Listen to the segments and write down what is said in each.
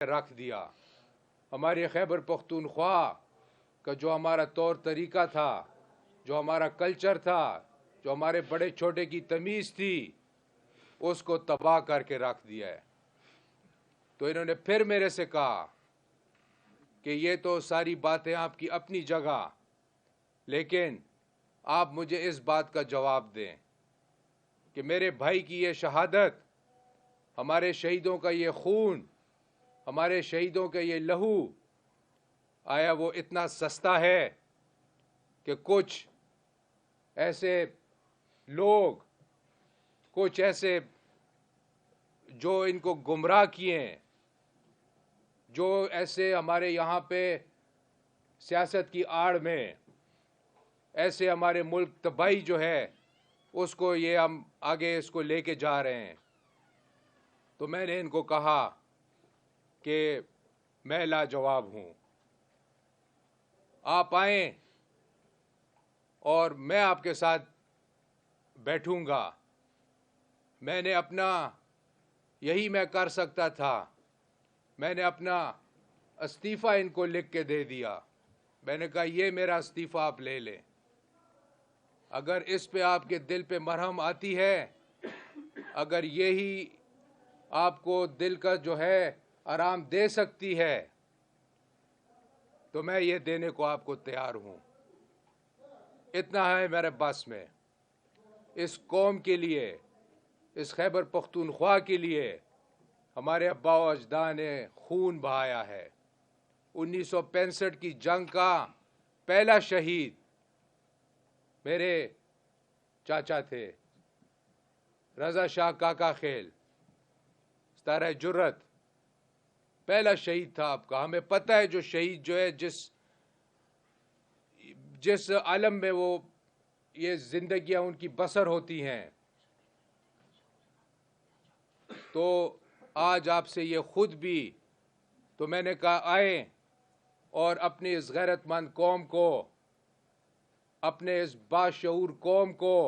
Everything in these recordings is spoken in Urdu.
رکھ دیا. ہماری خیبر پختونخوا کا جو ہمارا طور طریقہ تھا، جو ہمارا کلچر تھا، جو ہمارے بڑے چھوٹے کی تمیز تھی، اس کو تباہ کر کے رکھ دیا ہے. تو انہوں نے پھر میرے سے کہا کہ یہ تو ساری باتیں آپ کی اپنی جگہ، لیکن آپ مجھے اس بات کا جواب دیں کہ میرے بھائی کی یہ شہادت، ہمارے شہیدوں کا یہ خون، ہمارے شہیدوں کا یہ لہو، آیا وہ اتنا سستا ہے کہ کچھ ایسے لوگ، کچھ ایسے جو ان کو گمراہ کیے ہیں، جو ایسے ہمارے یہاں پہ سیاست کی آڑ میں ایسے ہمارے ملک تباہی جو ہے اس کو یہ ہم آگے اس کو لے کے جا رہے ہیں. تو میں نے ان کو کہا کہ میں لاجواب ہوں، آپ آئیں اور میں آپ کے ساتھ بیٹھوں گا. میں نے اپنا، یہی میں کر سکتا تھا، میں نے اپنا استعفیٰ ان کو لکھ کے دے دیا. میں نے کہا یہ میرا استعفیٰ آپ لے لیں، اگر اس پہ آپ کے دل پہ مرہم آتی ہے، اگر یہی آپ کو دل کا جو ہے آرام دے سکتی ہے، تو میں یہ دینے کو آپ کو تیار ہوں. اتنا ہے میرے بس میں. اس قوم کے لیے، اس خیبر پختونخوا کے لیے ہمارے ابا و اجداد نے خون بہایا ہے. 1965 کی جنگ کا پہلا شہید میرے چاچا تھے، رضا شاہ کاکا خیل، ستارہ جرت. پہلا شہید تھا آپ کا. ہمیں پتہ ہے جو شہید جو ہے جس عالم میں وہ یہ زندگیاں ان کی بسر ہوتی ہیں. تو آج آپ سے یہ خود بھی، تو میں نے کہا آئیں اور اپنی اس غیرت مند قوم کو، اپنے اس باشعور قوم کو،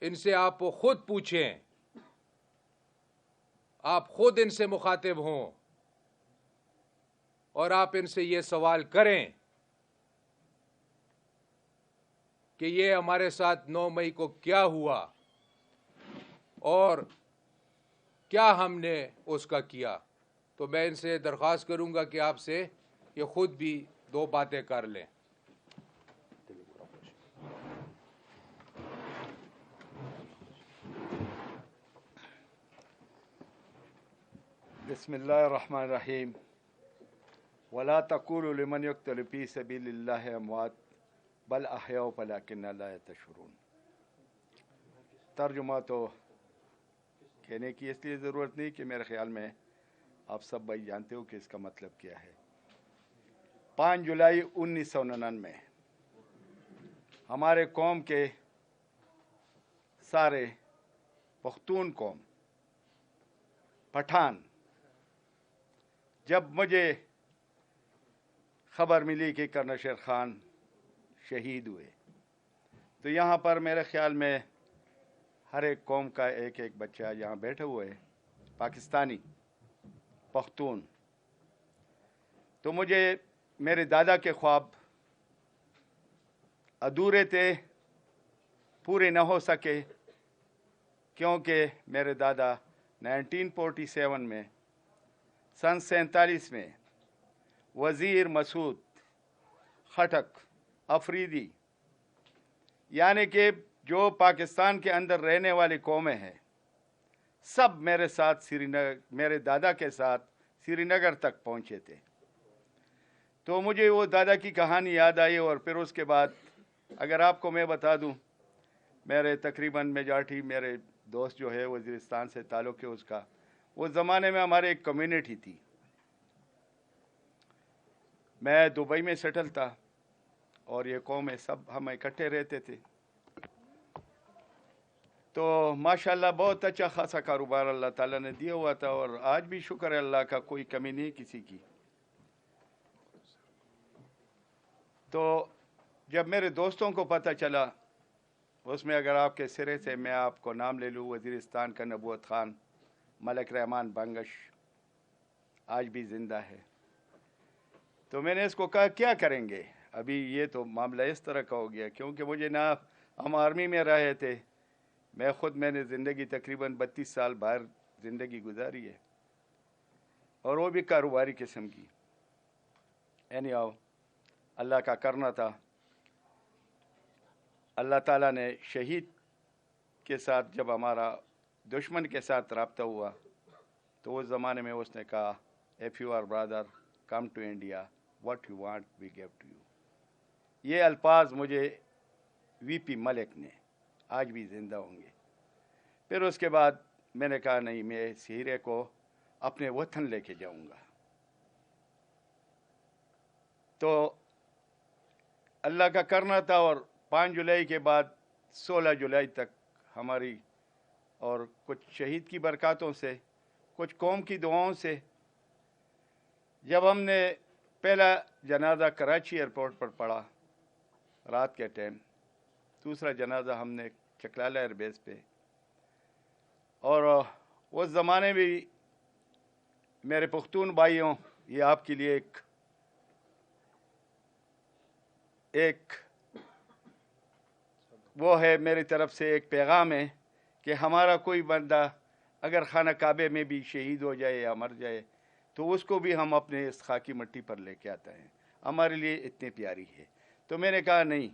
ان سے آپ خود پوچھیں، آپ خود ان سے مخاطب ہوں اور آپ ان سے یہ سوال کریں کہ یہ ہمارے ساتھ 9 مئی کو کیا ہوا اور کیا ہم نے اس کا کیا. تو میں ان سے درخواست کروں گا کہ آپ سے یہ خود بھی 2 باتیں کر لیں. بسم اللہ الرحمن الرحیم. ولا تقولوا لمن يقتل في سبيل الله اموات بل احياء ولكن لا تشعرون. ترجمہ تو کہنے کی اس لیے ضرورت نہیں کہ میرے خیال میں آپ سب بھائی جانتے ہو کہ اس کا مطلب کیا ہے. 5 جولائی 1999 ہمارے قوم کے سارے پختون قوم، پٹھان، جب مجھے خبر ملی کہ کرنل شیر خان شہید ہوئے، تو یہاں پر میرے خیال میں ہر ایک قوم کا ایک ایک بچہ یہاں بیٹھے ہوئے، پاکستانی، پختون. تو مجھے میرے دادا کے خواب ادھورے تھے، پورے نہ ہو سکے، کیونکہ میرے دادا 1947 میں، سن 47 میں وزیر مسعود خٹک افریدی، یعنی کہ جو پاکستان کے اندر رہنے والی قومیں ہیں، سب میرے ساتھ سری نگر، میرے دادا کے ساتھ سری نگر تک پہنچے تھے. تو مجھے وہ دادا کی کہانی یاد آئی. اور پھر اس کے بعد اگر آپ کو میں بتا دوں، میرے تقریباً میجارٹی میرے دوست جو ہے وزیرستان سے تعلق ہے اس کا، وہ زمانے میں ہمارے ایک کمیونٹی تھی. میں دبئی میں سیٹل تھا اور یہ قومیں سب ہم اکٹھے رہتے تھے. تو ماشاءاللہ بہت اچھا خاصا کاروبار اللہ تعالیٰ نے دیا ہوا تھا، اور آج بھی شکر ہے اللہ کا، کوئی کمی نہیں کسی کی. تو جب میرے دوستوں کو پتہ چلا، اس میں اگر آپ کے سرے سے میں آپ کو نام لے لوں، وزیرستان کا نبوت خان، ملک رحمان بنگش، آج بھی زندہ ہے. تو میں نے اس کو کہا کیا کریں گے, ابھی یہ تو معاملہ اس طرح کا ہو گیا, کیونکہ مجھے نہ ہم آرمی میں رہے تھے, میں نے زندگی تقریباً 32 سال باہر زندگی گزاری ہے, اور وہ بھی کاروباری قسم کی. اللہ کا کرنا تھا. اللہ تعالیٰ نے شہید کے ساتھ جب ہمارا دشمن کے ساتھ رابطہ ہوا تو اس زمانے میں اس نے کہا, if you are brother, come to India, what you want we give to you. یہ الفاظ مجھے وی پی ملک نے, آج بھی زندہ ہوں گے. پھر اس کے بعد میں نے کہا نہیں, میں اس ہیرے کو اپنے وطن لے کے جاؤں گا. تو اللہ کا کرنا تھا, اور 5 جولائی کے بعد 16 جولائی تک ہماری اور کچھ شہید کی برکاتوں سے, کچھ قوم کی دعاؤں سے, جب ہم نے پہلا جنازہ کراچی ایئرپورٹ پر پڑھا رات کے ٹائم, دوسرا جنازہ ہم نے چکلالہ ایئر بیس پہ, اور اس زمانے میں میرے پختون بھائیوں, یہ آپ کے لیے ایک وہ ہے, میری طرف سے ایک پیغام ہے کہ ہمارا کوئی بندہ اگر خانہ کعبے میں بھی شہید ہو جائے یا مر جائے تو اس کو بھی ہم اپنے اس خاکی مٹی پر لے کے آتے ہیں, ہمارے لیے اتنی پیاری ہے. تو میں نے کہا نہیں,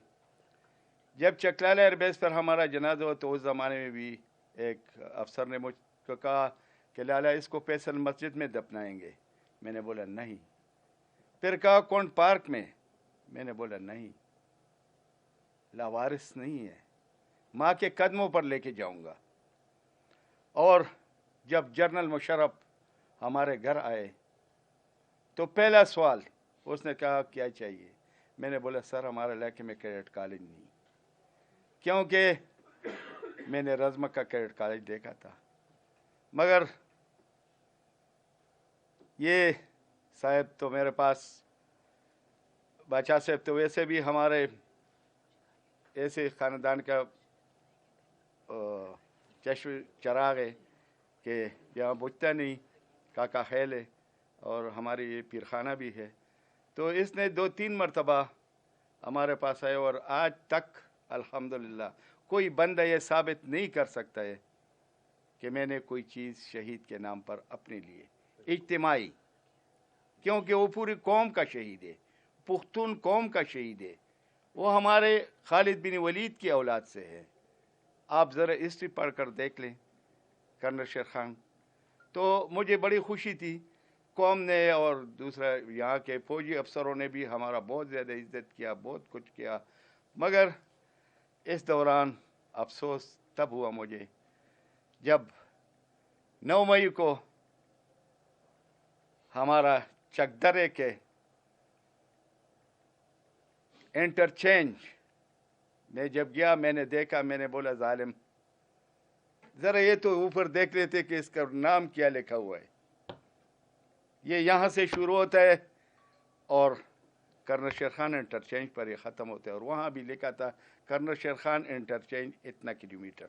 جب چکلالہ ایئر بیس پر ہمارا جنازہ ہو تو اس زمانے میں بھی ایک افسر نے مجھ کو کہا کہ لالا اس کو فیصل مسجد میں دفنائیں گے. میں نے بولا نہیں. پھر کہا کون پارک میں, میں نے بولا نہیں, لاوارث نہیں ہے, ماں کے قدموں پر لے کے جاؤں گا. اور جب جنرل مشرف ہمارے گھر آئے تو پہلا سوال اس نے کہا کیا چاہیے. میں نے بولا سر ہمارے علاقے میں کیڈٹ کالج نہیں, کیونکہ میں نے رزمک کا کیڈٹ کالج دیکھا تھا, مگر یہ صاحب تو میرے پاس, بادشاہ صاحب تو ویسے بھی ہمارے ایسے خاندان کا چشم چراغ ہے کہ یہاں بجھتا نہیں, کاکا خیل ہے, اور ہماری یہ پیرخانہ بھی ہے. تو اس نے 2-3 مرتبہ ہمارے پاس آئے, اور آج تک الحمدللہ کوئی بندہ یہ ثابت نہیں کر سکتا ہے کہ میں نے کوئی چیز شہید کے نام پر اپنے لیے اجتماعی, کیونکہ وہ پوری قوم کا شہید ہے, پختون قوم کا شہید ہے, وہ ہمارے خالد بن ولید کی اولاد سے ہے. آپ ذرا ہسٹری پڑھ کر دیکھ لیں کرنل شیر خان. تو مجھے بڑی خوشی تھی, قوم نے اور دوسرا یہاں کے فوجی افسروں نے بھی ہمارا بہت زیادہ عزت کیا, بہت کچھ کیا, مگر اس دوران افسوس تب ہوا مجھے جب 9 مئی کو ہمارا چکدرے کے انٹرچینج میں جب گیا, میں نے دیکھا, میں نے بولا ظالم ذرا یہ تو اوپر دیکھ لیتے کہ اس کا نام کیا لکھا ہوا ہے. یہ یہاں سے شروع ہوتا ہے اور کرنل شیر خان انٹرچینج پر یہ ختم ہوتا ہے, اور وہاں بھی لکھا تھا کرنل شیر خان انٹرچینج اتنا کلومیٹر.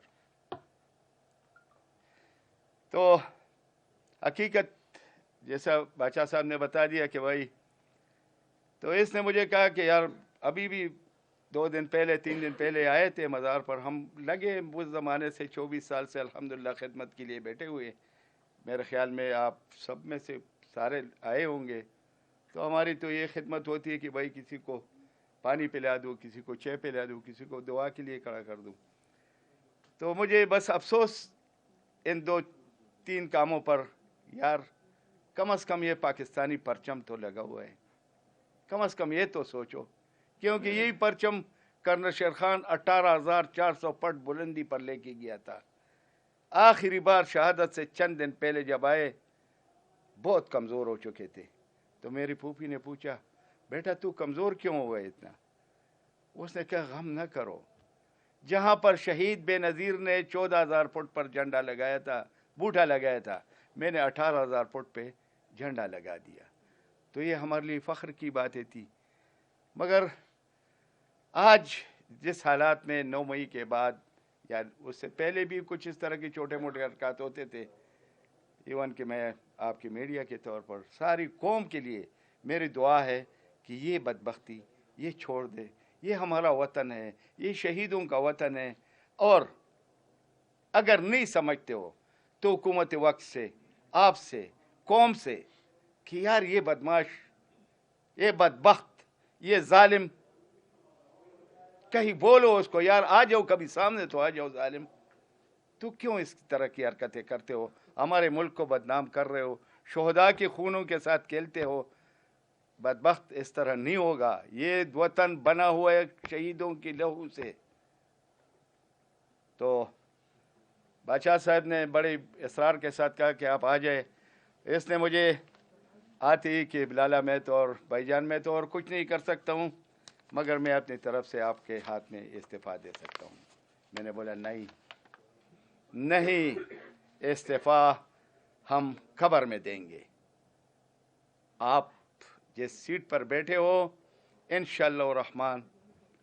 تو حقیقت جیسا بادشاہ صاحب نے بتا دیا کہ بھائی, تو اس نے مجھے کہا کہ یار ابھی بھی 2 دن پہلے 3 دن پہلے آئے تھے مزار پر, ہم لگے اس زمانے سے 24 سال سے الحمدللہ خدمت کے لیے بیٹھے ہوئے. میرے خیال میں آپ سب میں سے سارے آئے ہوں گے. تو ہماری تو یہ خدمت ہوتی ہے کہ بھائی کسی کو پانی پلا دوں, کسی کو چائے پلا دوں, کسی کو دعا کے لیے کھڑا کر دوں. تو مجھے بس افسوس ان 2-3 کاموں پر, یار کم از کم یہ پاکستانی پرچم تو لگا ہوا ہے, کم از کم یہ تو سوچو, کیونکہ یہی پرچم کرنل شیر خان 18,400 فٹ بلندی پر لے کے گیا تھا. آخری بار شہادت سے چند دن پہلے جب آئے بہت کمزور ہو چکے تھے. تو میری پھوپھی نے پوچھا بیٹا تو کمزور کیوں ہوا اتنا؟ اس نے کہا غم نہ کرو, جہاں پر شہید بے نظیر نے 14,000 فٹ پر جھنڈا لگایا تھا, بوٹا لگایا تھا, میں نے 18,000 فٹ پہ جھنڈا لگا دیا. تو یہ ہمارے لیے فخر کی باتیں تھی. مگر آج جس حالات میں 9 مئی کے بعد یا اس سے پہلے بھی کچھ اس طرح کی چھوٹے موٹے حرکات ہوتے تھے, ایون کہ میں آپ کی میڈیا کے طور پر ساری قوم کے لیے میری دعا ہے کہ یہ بدبختی یہ چھوڑ دے. یہ ہمارا وطن ہے, یہ شہیدوں کا وطن ہے. اور اگر نہیں سمجھتے ہو تو حکومت وقت سے, آپ سے, قوم سے کہ یار یہ بدماش, یہ بدبخت, یہ ظالم, کہیں بولو اس کو یار آ جاؤ کبھی سامنے تو آ جاؤ ظالم, تو کیوں اس طرح کی حرکتیں کرتے ہو؟ ہمارے ملک کو بدنام کر رہے ہو, شہداء کے خونوں کے ساتھ کھیلتے ہو. بدبخت اس طرح نہیں ہوگا. یہ وطن بنا ہوا ہے شہیدوں کی لہو سے. تو بادشاہ صاحب نے بڑے اصرار کے ساتھ کہا کہ آپ آ جائے. اس نے مجھے آتی ہی کہ بلالا میں تو اور بھائی جان میں تو اور کچھ نہیں کر سکتا ہوں, مگر میں اپنی طرف سے آپ کے ہاتھ میں استعفیٰ دے سکتا ہوں. میں نے بولا نہیں, استعفیٰ ہم خبر میں دیں گے. آپ جس سیٹ پر بیٹھے ہو انشاءاللہ الرحمن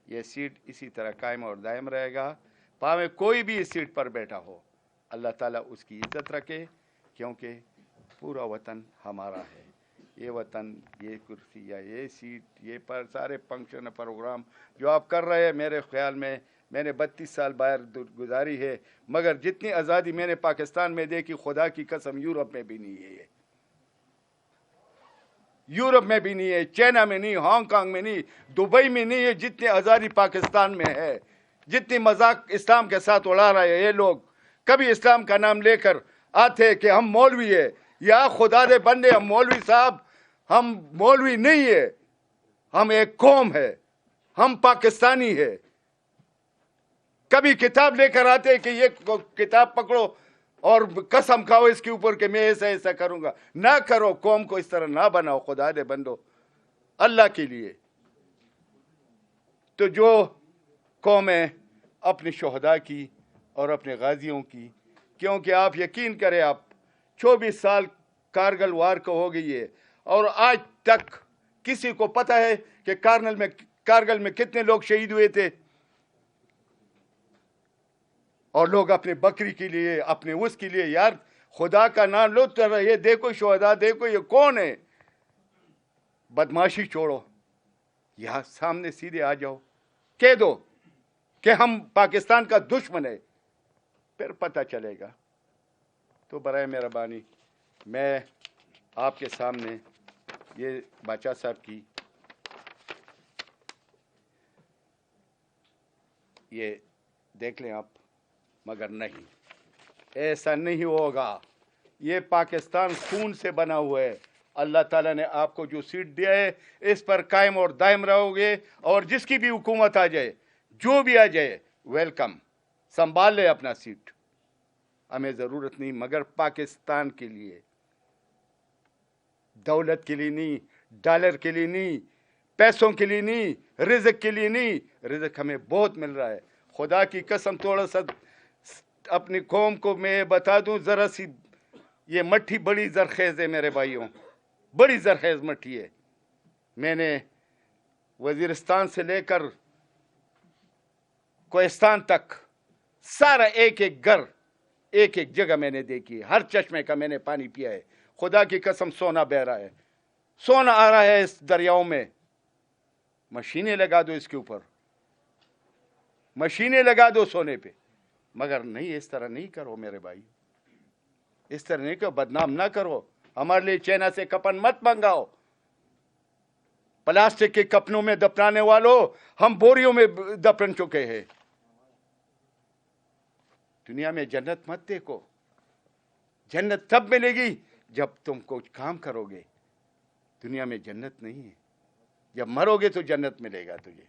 یہ سیٹ اسی طرح قائم اور دائم رہے گا. پاویں کوئی بھی اس سیٹ پر بیٹھا ہو, اللہ تعالیٰ اس کی عزت رکھے, کیونکہ پورا وطن ہمارا ہے. یہ وطن, یہ کرسی یا یہ سیٹ, یہ پر سارے فنکشن پروگرام جو آپ کر رہے ہیں, میرے خیال میں نے 32 سال باہر گزاری ہے, مگر جتنی آزادی میں نے پاکستان میں دیکھی خدا کی قسم یورپ میں بھی نہیں ہے. یورپ میں بھی نہیں ہے, چائنا میں نہیں, ہانگ کانگ میں نہیں, دبئی میں نہیں ہے. جتنی آزادی پاکستان میں ہے, جتنی مذاق اسلام کے ساتھ اڑا رہے ہیں یہ لوگ, کبھی اسلام کا نام لے کر آتے کہ ہم مولوی ہے. یا خدا دے بندے, ہم مولوی صاحب, ہم مولوی نہیں ہے, ہم ایک قوم ہے, ہم پاکستانی ہے. کبھی کتاب لے کر آتے کہ یہ کتاب پکڑو اور قسم کھاؤ اس کے اوپر کہ میں ایسا کروں گا. نہ کرو, قوم کو اس طرح نہ بناؤ خدا دے بندو, اللہ کے لیے. تو جو قومیں اپنے شہداء کی اور اپنے غازیوں کی, کیونکہ آپ یقین کریں, آپ 24 سال کارگل وار کو ہو گئی ہے اور آج تک کسی کو پتہ ہے کہ کارگل میں کتنے لوگ شہید ہوئے تھے؟ اور لوگ اپنے بکری کے لیے, اپنے اس کے لیے, یار خدا کا نام لو, یہ دیکھو شہداء, دیکھو یہ کون ہے. بدماشی چھوڑو, یہاں سامنے سیدھے آ جاؤ, کہہ دو کہ ہم پاکستان کا دشمن ہے, پھر پتہ چلے گا. تو برائے مہربانی میں آپ کے سامنے یہ بادشاہ صاحب کی یہ دیکھ لیں آپ, مگر نہیں, ایسا نہیں ہوگا. یہ پاکستان خون سے بنا ہوا ہے. اللہ تعالیٰ نے آپ کو جو سیٹ دیا ہے اس پر قائم اور دائم رہو گے, اور جس کی بھی حکومت آ جائے, جو بھی آ جائے, ویلکم. سنبھال لے اپنا سیٹ, ہمیں ضرورت نہیں, مگر پاکستان کے لیے, دولت کے لیے نہیں, ڈالر کے لیے نہیں, پیسوں کے لیے نہیں, رزق کے لیے نہیں. رزق ہمیں بہت مل رہا ہے. خدا کی قسم, تھوڑا سا اپنی قوم کو میں بتا دوں, ذرا سی یہ مٹھی بڑی زرخیز ہے میرے بھائیوں, بڑی زرخیز مٹھی ہے. میں نے وزیرستان سے لے کر کوہستان تک سارا ایک ایک گھر, ایک ایک جگہ میں نے دیکھی ہے. ہر چشمے کا میں نے پانی پیا ہے. خدا کی قسم سونا بہ رہا ہے, سونا آ رہا ہے اس دریاؤں میں. مشینیں لگا دو اس کے اوپر, مشینیں لگا دو سونے پہ, مگر نہیں, اس طرح نہیں کرو میرے بھائی, اس طرح نہیں کرو, بدنام نہ کرو. ہمارے لیے چائنا سے کفن مت منگاؤ. پلاسٹک کے کفنوں میں دفنانے والوں, ہم بوریوں میں دفن چکے ہیں. دنیا میں جنت مت دیکھو, جنت تب ملے گی جب تم کچھ کام کرو گے. دنیا میں جنت نہیں ہے, جب مرو گے تو جنت ملے گا تجھے.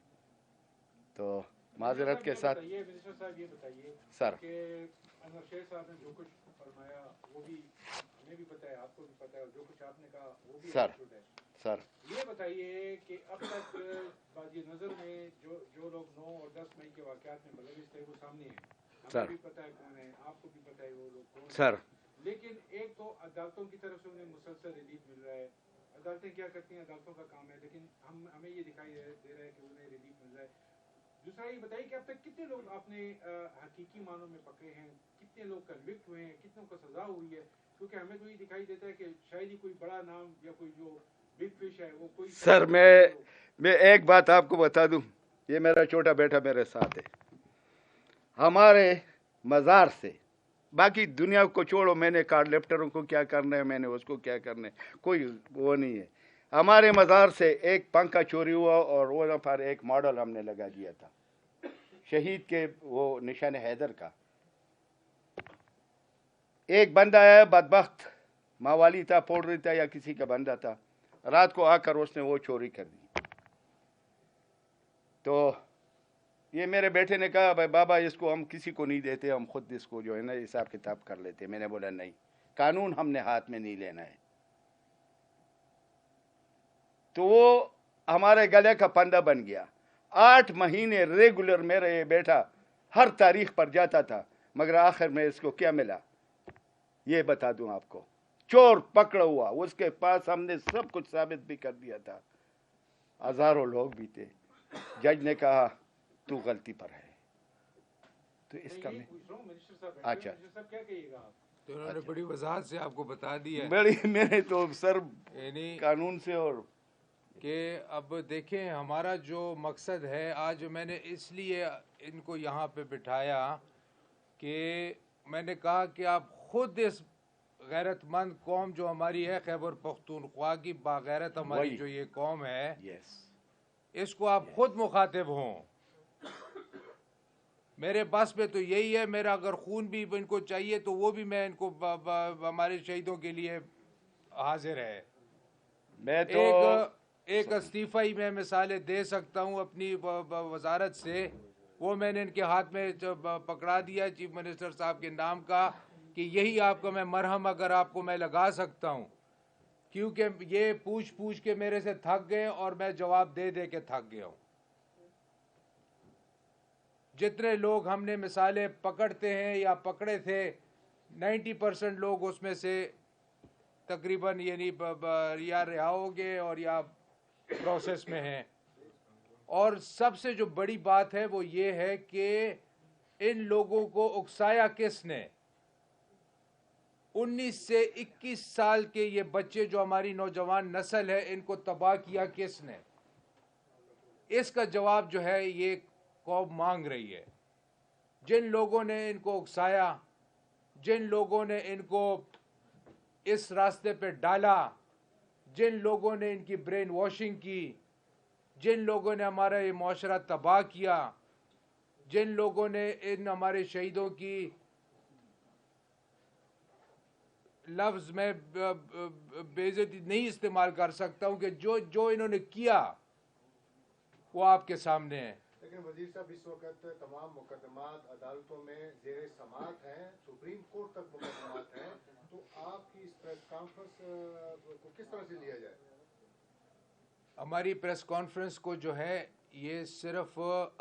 تو معذرت کے ساتھ منسٹر صاحب یہ بتائیے سر, کہ انور شیر صاحب نے جو کچھ فرمایا وہ بھی ہمیں بھی پتہ ہے, آپ کو بھی پتہ ہے, اور جو کچھ آپ نے کہا وہ بھی سر, ہے. سر یہ بتائیے کہ اب تک بادی نظر میں جو لوگ 9 اور 10 مئی کے واقعات میں ملوث تھے وہ سامنے ہیں. ہمیں بھی پتہ ہے کون ہے, آپ کو بھی پتہ ہے وہ لوگ کون ہیں. سر, لیکن ایک تو عدالتوں کی طرف سے انہیں مسلسل ریلیف مل رہا ہے. عدالتیں کیا کرتی ہیں, عدالتوں کا کام ہے, لیکن ہمیں یہ دکھائی دے رہا ہے کہ انہیں ریلیف مل رہا ہے. دوسرا یہ بتائیے کہ اب تک کتنے لوگ آپ نے حقیقی معنوں میں پکڑے ہیں, کتنے لوگ کنوکٹ ہوئے ہیں, کتنوں کو سزا ہوئی ہے, کیونکہ ہمیں تو یہ دکھائی دیتا ہے کہ شاید ہی کوئی بڑا نام یا کوئی جو بگ فش ہے وہ کوئی سر میں ایک بات آپ کو بتا دوں، یہ میرا چھوٹا بیٹا میرے ساتھ ہے. ہمارے مزار سے باقی دنیا کو چھوڑو، میں نے کارڈ لفٹروں کو کیا کرنا ہے، میں نے اس کو کیا کرنا ہے، کوئی وہ نہیں ہے. ہمارے مزار سے ایک پنکھا چوری ہوا اور وہاں پر ایک ماڈل ہم نے لگا دیا تھا شہید کے وہ نشان حیدر کا. ایک بندہ ہے بدبخت، ماوالی تھا، پوڑری تھا یا کسی کا بندہ تھا، رات کو آ کر اس نے وہ چوری کر دی. تو یہ میرے بیٹے نے کہا بھائی بابا اس کو ہم کسی کو نہیں دیتے، ہم خود اس کو جو ہے نا حساب کتاب کر لیتے. میں نے بولا نہیں، قانون ہم نے ہاتھ میں نہیں لینا ہے. تو وہ ہمارے گلے کا پندہ بن گیا. 8 مہینے ریگولر میرا یہ بیٹا ہر تاریخ پر جاتا تھا، مگر آخر میں اس کو کیا ملا یہ بتا دوں آپ کو. چور پکڑا ہوا، اس کے پاس ہم نے سب کچھ ثابت بھی کر دیا تھا، ہزاروں لوگ بھی تھے. جج نے کہا تو غلطی پر ہے. تو اس کا میں اچھا کیا کہیے گا آپ؟ تو انہوں نے بڑی وضاحت سے آپ کو بتا دی ہے. بڑی میرے تو سر یعنی قانون سے اور کہ اب دیکھیں ہمارا جو مقصد ہے، آج میں نے اس لیے ان کو یہاں پہ بٹھایا کہ میں نے کہا کہ آپ خود اس غیرت مند قوم جو ہماری ہے خیبر پختونخوا کی باغیرت ہماری جو یہ قوم ہے، اس کو آپ خود مخاطب ہوں. میرے بس پہ تو یہی ہے، میرا اگر خون بھی ان کو چاہیے تو وہ بھی میں ان کو ہمارے شہیدوں کے لیے حاضر ہے. میں تو ایک استعفی ہی میں مثالیں دے سکتا ہوں اپنی وزارت سے، وہ میں نے ان کے ہاتھ میں پکڑا دیا چیف منسٹر صاحب کے نام کا کہ یہی آپ کا میں مرہم اگر آپ کو میں لگا سکتا ہوں، کیونکہ یہ پوچھ کے میرے سے تھک گئے اور میں جواب دے کے تھک گیا ہوں. جتنے لوگ ہم نے مثالیں پکڑتے ہیں یا پکڑے تھے، 90% لوگ اس میں سے تقریباً یعنی یا رہا ہو گئے اور یا پروسیس میں ہیں. اور سب سے جو بڑی بات ہے وہ یہ ہے کہ ان لوگوں کو اکسایا کس نے؟ 19 سے 21 سال کے یہ بچے جو ہماری نوجوان نسل ہے، ان کو تباہ کیا کس نے؟ اس کا جواب جو ہے یہ قوم مانگ رہی ہے. جن لوگوں نے ان کو اکسایا، جن لوگوں نے ان کو اس راستے پہ ڈالا، جن لوگوں نے ان کی برین واشنگ کی، جن لوگوں نے ہمارا یہ معاشرہ تباہ کیا، جن لوگوں نے ان ہمارے شہیدوں کی لفظ میں بے عزتی نہیں استعمال کر سکتا ہوں کہ جو انہوں نے کیا وہ آپ کے سامنے ہے. لیکن وزیر صاحب اس وقت تمام مقدمات عدالتوں میں زیر سماعت ہیں، سپریم کورٹ تک مقدمات ہیں، تو آپ کی اس پریس کانفرنس کو کس طرح سے لیا جائے؟ ہماری پریس کانفرنس کو جو ہے یہ صرف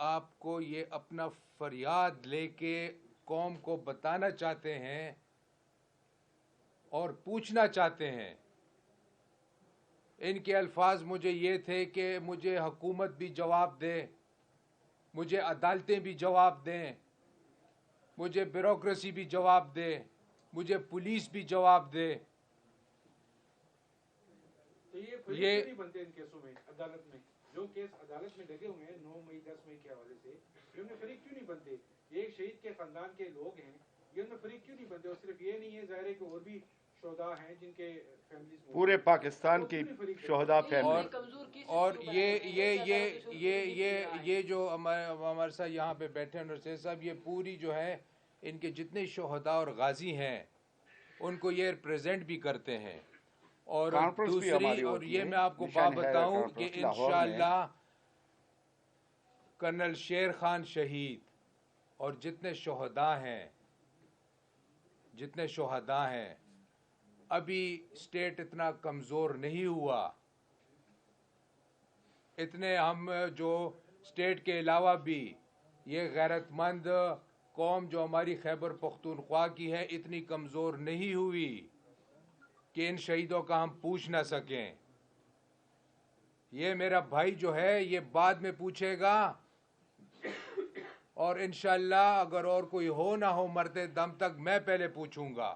آپ کو یہ اپنا فریاد لے کے قوم کو بتانا چاہتے ہیں اور پوچھنا چاہتے ہیں. ان کے الفاظ مجھے یہ تھے کہ مجھے حکومت بھی جواب دے، مجھے عدالتیں بھی جواب دیں، مجھے بیوروکریسی بھی جواب دے، مجھے پولیس بھی جواب دے. تو یہ فریق کیوں نہیں بنتے ان کیسوں میں عدالت میں؟ جو کیس عدالت میں لگے ہوئے ہیں 9 مئی 10 مئی کے حوالے سے، یہ ان میں فریق کیوں نہیں بنتے؟ یہ ایک شہید کے خاندان کے لوگ ہیں، یہ ان میں فریق کیوں نہیں بنتے؟ اور صرف یہ نہیں ہے، ظاہر ہے کہ اور بھی شہداء ہیں جن کے فیملیز پورے پاکستان کی شہداء فیملی اور یہ جو ہمارے ساتھ یہاں پہ بیٹھے ہیں نرسے صاحب، یہ پوری جو ہے ان کے جتنے شہداء اور غازی ہیں ان کو یہ ریپریزنٹ بھی کرتے ہیں. اور دوسری اور یہ میں آپ کو بات بتاؤں کہ انشاءاللہ کرنل شیر خان شہید اور جتنے شہداء ہیں ابھی اسٹیٹ اتنا کمزور نہیں ہوا. اتنے ہم جو اسٹیٹ کے علاوہ بھی یہ غیرت مند قوم جو ہماری خیبر پختونخوا کی ہے اتنی کمزور نہیں ہوئی کہ ان شہیدوں کا ہم پوچھ نہ سکیں. یہ میرا بھائی جو ہے یہ بعد میں پوچھے گا، اور انشاءاللہ اگر اور کوئی ہو نہ ہو مرتے دم تک میں پہلے پوچھوں گا.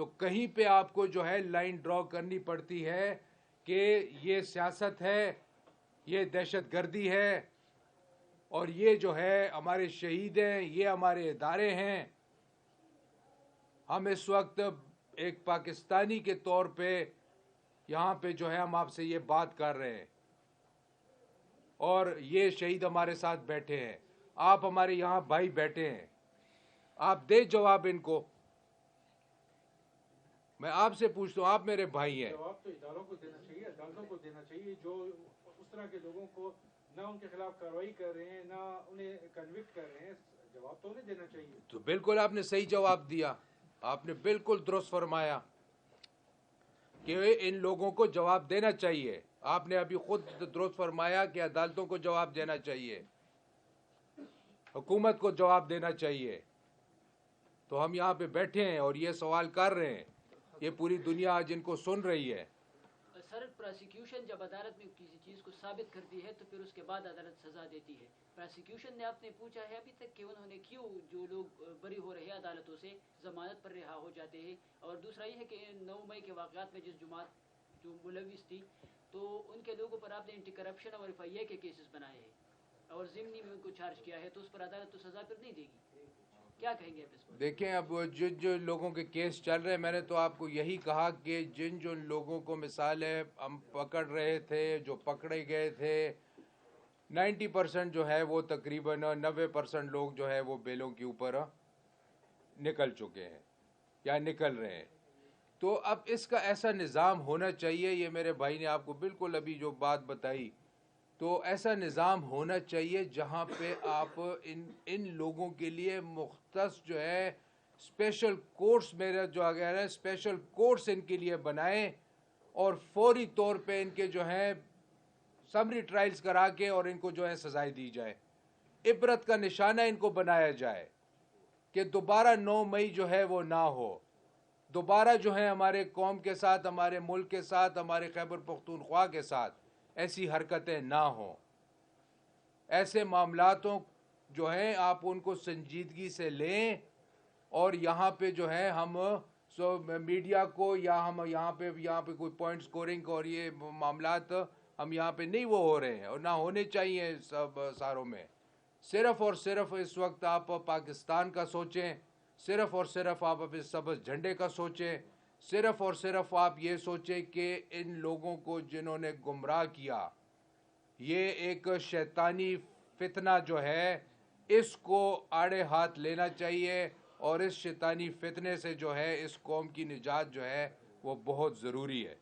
تو کہیں پہ آپ کو جو ہے لائن ڈرا کرنی پڑتی ہے کہ یہ سیاست ہے, یہ دہشت گردی ہے, اور یہ جو ہے ہمارے شہید ہیں, یہ ہمارے ادارے ہیں. ہم اس وقت ایک پاکستانی کے طور پہ یہاں پہ جو ہے ہم آپ سے یہ بات کر رہے ہیں, اور یہ شہید ہمارے ساتھ بیٹھے ہیں. آپ ہمارے یہاں بھائی بیٹھے ہیں, آپ دے جواب ان کو. میں آپ سے پوچھتا ہوں, آپ میرے بھائی ہیں. جواب تو اداروں کو دینا چاہیے, عدالتوں کو دینا چاہیے, جو اس طرح کے لوگوں کو نہ ان کے خلاف کارروائی کر رہے ہیں, نہ انہیں کنوکٹ کر رہے ہیں. جواب تو انہیں دینا چاہیے. تو بالکل آپ نے صحیح جواب دیا, آپ نے بالکل درست فرمایا کہ ان لوگوں کو جواب دینا چاہیے. آپ نے ابھی خود درست فرمایا کہ عدالتوں کو جواب دینا چاہیے, حکومت کو جواب دینا چاہیے. تو ہم یہاں پہ بیٹھے ہیں اور یہ سوال کر رہے ہیں, یہ پوری دنیا آج ان کو سن رہی ہے. سر, پروسیکیوشن جب عدالت میں کسی چیز کو ثابت کرتی ہے تو پھر اس کے بعد عدالت سزا دیتی ہے. پروسیکیوشن نے آپ نے پوچھا ہے ابھی تک کہ انہوں نے کیوں جو لوگ بری ہو رہے ہیں عدالتوں سے ضمانت پر رہا ہو جاتے ہیں. اور دوسرا یہ ہے کہ 9 مئی کے واقعات میں جس جماعت جو ملوث تھی تو ان کے لوگوں پر آپ نے اینٹی کرپشن اور FIA کے کیسز بنائے ہیں اور ضمنی میں ان کو چارج کیا ہے, تو اس پر عدالت تو سزا پھر نہیں دے گی. کیا کہیں گے آپ اس پر؟ دیکھیں, اب جو لوگوں کے کیس چل رہے ہیں, میں نے تو آپ کو یہی کہا کہ جن لوگوں کو مثال ہے ہم پکڑ رہے تھے, جو پکڑے گئے تھے, 90% جو ہے وہ تقریباً 90% لوگ جو ہے وہ بیلوں کے اوپر نکل چکے ہیں یا نکل رہے ہیں. تو اب اس کا ایسا نظام ہونا چاہیے. یہ میرے بھائی نے آپ کو بالکل ابھی جو بات بتائی, تو ایسا نظام ہونا چاہیے جہاں پہ آپ ان لوگوں کے لیے مختص جو ہے اسپیشل کورس, میرا جو آ گیا ہے اسپیشل کورس ان کے لیے بنائیں, اور فوری طور پہ ان کے جو ہیں سمری ٹرائلز کرا کے اور ان کو جو ہے سزائیں دی جائے. عبرت کا نشانہ ان کو بنایا جائے کہ دوبارہ 9 مئی جو ہے وہ نہ ہو. دوبارہ جو ہے ہمارے قوم کے ساتھ, ہمارے ملک کے ساتھ, ہمارے خیبر پختونخوا کے ساتھ ایسی حرکتیں نہ ہوں. ایسے معاملاتوں جو ہیں آپ ان کو سنجیدگی سے لیں, اور یہاں پہ جو ہے ہم میڈیا کو یا ہم یہاں پہ کوئی پوائنٹ سکورنگ اور یہ معاملات ہم یہاں پہ نہیں وہ ہو رہے ہیں, اور نہ ہونے چاہیے سب ساروں میں. صرف اور صرف اس وقت آپ پاکستان کا سوچیں, صرف اور صرف آپ اپنے سبز جھنڈے کا سوچیں, صرف اور صرف آپ یہ سوچیں کہ ان لوگوں کو جنہوں نے گمراہ کیا, یہ ایک شیطانی فتنہ جو ہے اس کو آڑے ہاتھ لینا چاہیے, اور اس شیطانی فتنے سے جو ہے اس قوم کی نجات جو ہے وہ بہت ضروری ہے.